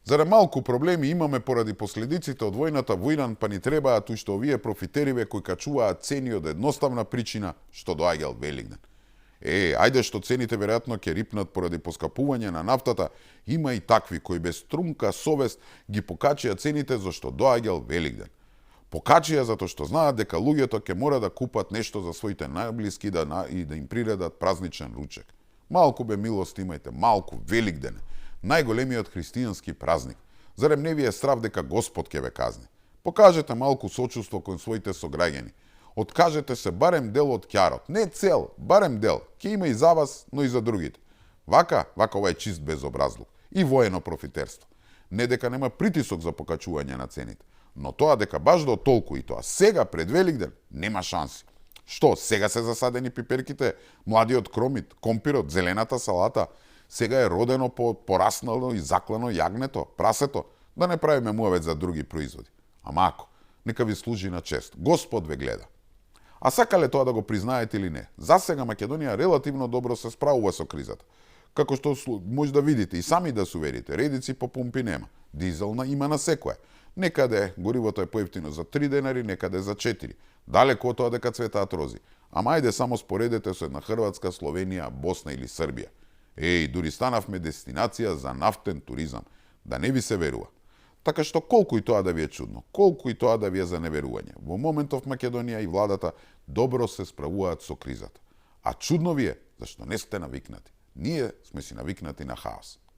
Зарем малку проблеми имаме поради последиците од војната во Иран, па ни требаат уште овие профитериве кои качуваат цени од едноставна причина што доаѓал Великден. Ајде што цените веројатно ќе рипнат поради поскапување на нафтата, има и такви кои без трунка совест ги покачија цените зашто доаѓал Великден. Покачија затоа што знаат дека луѓето ќе мора да купат нешто за своите најблиски и да им приредат празничен ручек. Малку бе милост имајте, малку Великден, најголемиот христијански празник. Зарем не ви е страв дека Господ ќе ве казни? Покажете малку сочувство кон своите сограѓани. Откажете се барем дел од ќарот. Не цел, барем дел. Ке има и за вас, но и за другите. Вака ова е чист безобразлук. И воено профитерство. Не дека нема притисок за покачување на цените, но тоа дека баш до толку и тоа сега пред Великден нема шанси. Што, сега се засадени пиперките, младиот кромит, компирот, зелената салата, сега е родено пораснало и заклано јагнето, прасето, да не правиме муавет за други производи. Ама ако, нека ви служи на чест. Господ ве гледа. А сакале тоа да го признаете или не, засега Македонија релативно добро се справува со кризата. Како што може да видите и сами да се уверите, редици по пумпи нема. Дизелна има на секое. Некаде горивото е поевтино за 3 денари, некаде за 4. Далеко од тоа дека цветаат рози. Ама ајде само споредете со една Хрватска, Словенија, Босна или Србија. Дури станавме дестинација за нафтен туризам. Да не ви се верува. Така што колку и тоа да ви е чудно, колку и тоа да ви е за неверување, во моментов Македонија и владата добро се справуваат со кризата. А чудно ви е зашто не сте навикнати. Ние сме си навикнати на хаос.